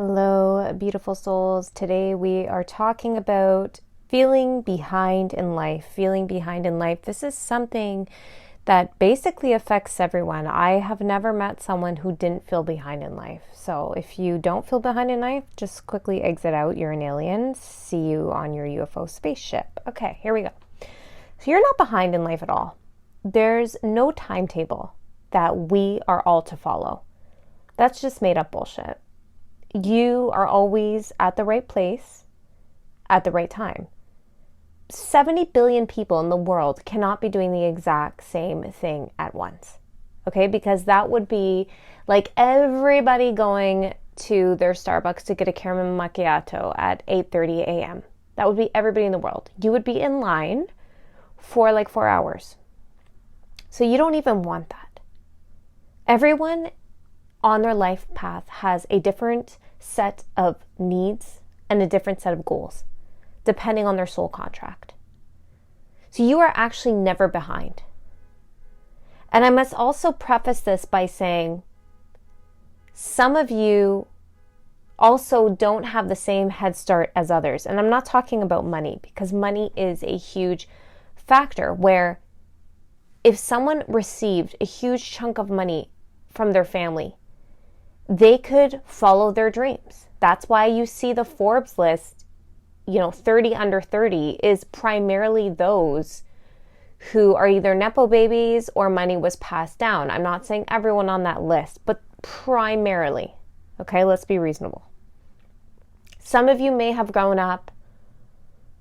Hello, beautiful souls. Today we are talking about feeling behind in life. Feeling behind in life. This is something that basically affects everyone. I have never met someone who didn't feel behind in life. So if you don't feel behind in life, just quickly exit out. You're an alien. See you on your UFO spaceship. Okay, here we go. So you're not behind in life at all. There's no timetable that we are all to follow. That's just made up bullshit. You are always at the right place at the right time. 70 billion people in the world cannot be doing the exact same thing at once. Okay? Because that would be like everybody going to their Starbucks to get a caramel macchiato at 8:30 a.m. That would be everybody in the world. You would be in line for like 4 hours. So you don't even want that. Everyone on their life path has a different set of needs and a different set of goals, depending on their soul contract. So you are actually never behind. And I must also preface this by saying, some of you also don't have the same head start as others. And I'm not talking about money, because money is a huge factor where if someone received a huge chunk of money from their family, they could follow their dreams. That's why you see the Forbes list, 30 under 30 is primarily those who are either Nepo babies or money was passed down. I'm not saying everyone on that list, but primarily. Okay, let's be reasonable. Some of you may have grown up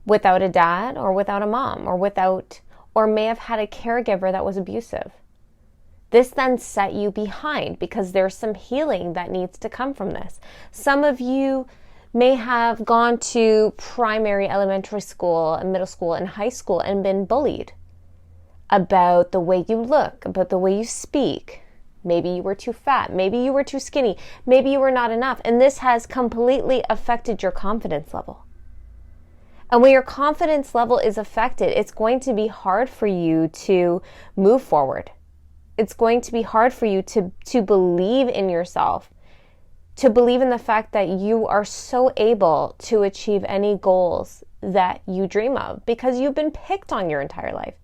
without a dad or without a mom or may have had a caregiver that was abusive. This then set you behind because there's some healing that needs to come from this. Some of you may have gone to primary, elementary school, and middle school, and high school and been bullied about the way you look, about the way you speak. Maybe you were too fat. Maybe you were too skinny. Maybe you were not enough. And this has completely affected your confidence level. And when your confidence level is affected, it's going to be hard for you to move forward. It's going to be hard for you to believe in yourself, to believe in the fact that you are so able to achieve any goals that you dream of because you've been picked on your entire life.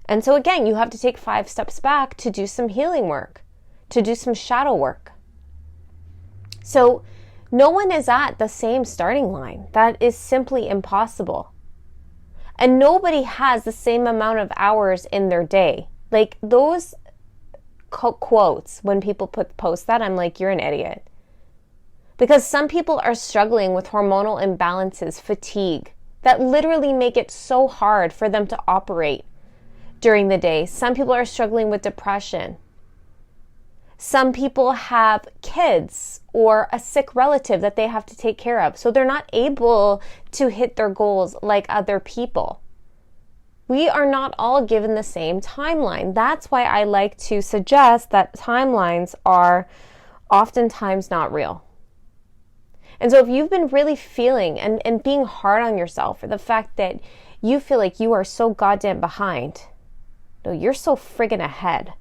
And so again, you have to take 5 steps back to do some healing work, to do some shadow work. So no one is at the same starting line. That is simply impossible. And nobody has the same amount of hours in their day. Like those quotes, when people post that, I'm like, you're an idiot. Because some people are struggling with hormonal imbalances, fatigue, that literally make it so hard for them to operate during the day. Some people are struggling with depression. Some people have kids or a sick relative that they have to take care of. So they're not able to hit their goals like other people. We are not all given the same timeline. That's why I like to suggest that timelines are oftentimes not real. And so if you've been really feeling and being hard on yourself for the fact that you feel like you are so goddamn behind, no, you're so friggin' ahead.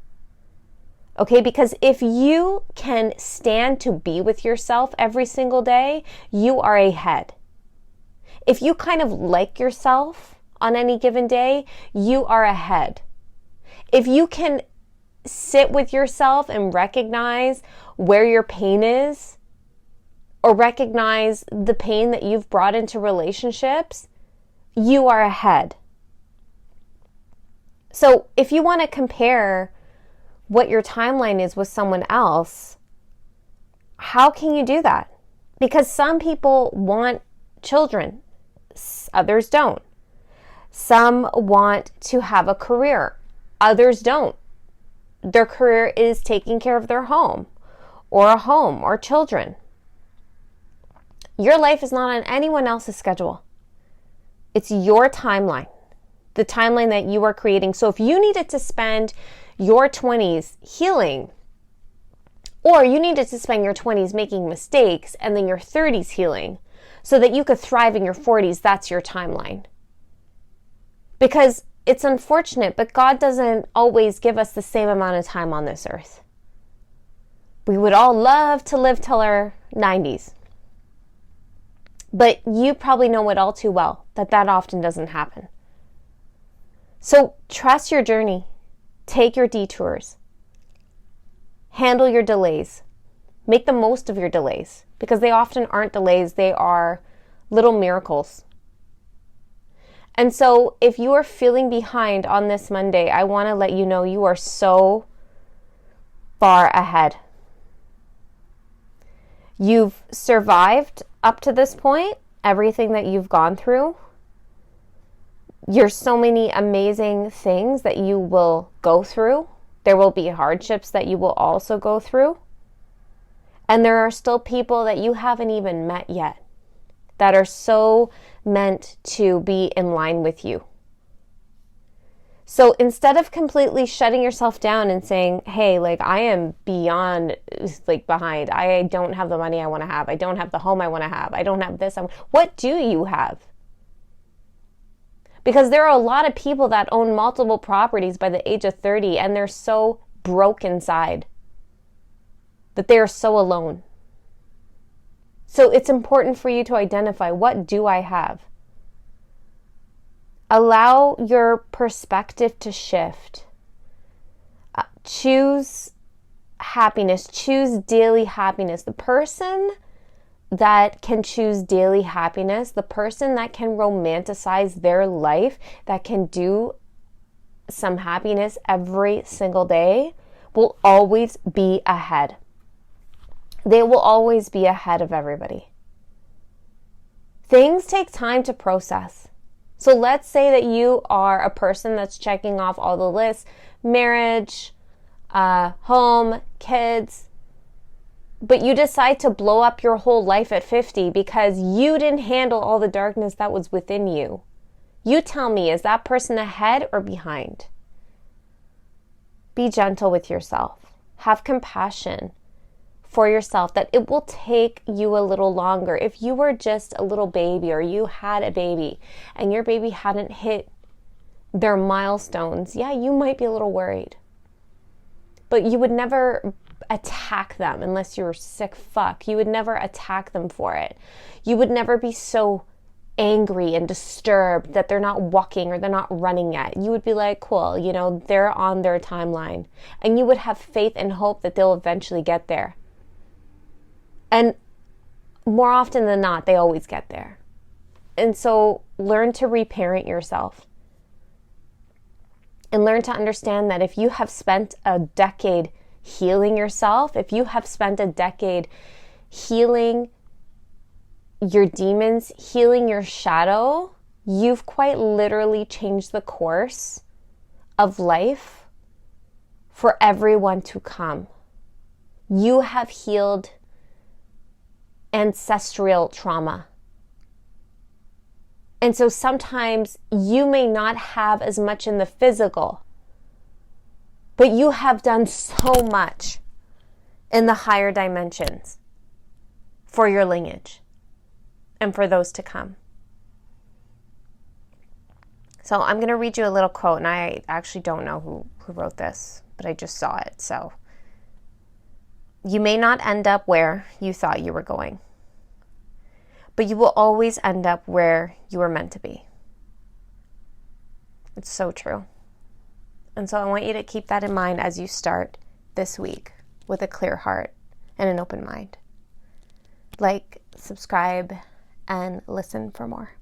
Okay, because if you can stand to be with yourself every single day, you are ahead. If you kind of like yourself on any given day, you are ahead. If you can sit with yourself and recognize where your pain is, or recognize the pain that you've brought into relationships, you are ahead. So if you want to compare what your timeline is with someone else, how can you do that? Because some people want children, others don't. Some want to have a career, others don't. Their career is taking care of their home or children. Your life is not on anyone else's schedule. It's your timeline, the timeline that you are creating. So if you needed to spend your 20s healing, or you needed to spend your 20s making mistakes and then your 30s healing so that you could thrive in your 40s, that's your timeline. Because it's unfortunate, but God doesn't always give us the same amount of time on this earth. We would all love to live till our 90s. But you probably know it all too well that that often doesn't happen. So trust your journey. Take your detours. Handle your delays. Make the most of your delays, because they often aren't delays. They are little miracles. And so if you are feeling behind on this Monday, I want to let you know you are so far ahead. You've survived up to this point, everything that you've gone through. There's so many amazing things that you will go through. There will be hardships that you will also go through. And there are still people that you haven't even met yet that are so meant to be in line with you. So instead of completely shutting yourself down and saying, hey, like, I am beyond, like, behind. I don't have the money I want to have. I don't have the home I want to have. I don't have this. What do you have? Because there are a lot of people that own multiple properties by the age of 30, and they're so broke inside that they are so alone. So it's important for you to identify, what do I have? Allow your perspective to shift. Choose happiness. Choose daily happiness. The person that can choose daily happiness, the person that can romanticize their life, that can do some happiness every single day, will always be ahead. They will always be ahead of everybody. Things take time to process. So let's say that you are a person that's checking off all the lists: marriage, home, kids, but you decide to blow up your whole life at 50 because you didn't handle all the darkness that was within you. You tell me, is that person ahead or behind? Be gentle with yourself. Have compassion for yourself, that it will take you a little longer. If you were just a little baby, or you had a baby and your baby hadn't hit their milestones, yeah, you might be a little worried. But you would never attack them unless you're sick fuck. You would never attack them for it. You would never be so angry and disturbed that they're not walking or they're not running yet. You would be like, cool, you know, they're on their timeline. And you would have faith and hope that they'll eventually get there. And more often than not, they always get there. And so learn to reparent yourself. And learn to understand that if you have spent a decade healing yourself, if you have spent a decade healing your demons, healing your shadow, you've quite literally changed the course of life for everyone to come. You have healed ancestral trauma. And so sometimes you may not have as much in the physical, but you have done so much in the higher dimensions for your lineage and for those to come. So I'm going to read you a little quote, and I actually don't know who wrote this, but I just saw it. So, you may not end up where you thought you were going, but you will always end up where you were meant to be. It's so true. And so I want you to keep that in mind as you start this week with a clear heart and an open mind. Like, subscribe, and listen for more.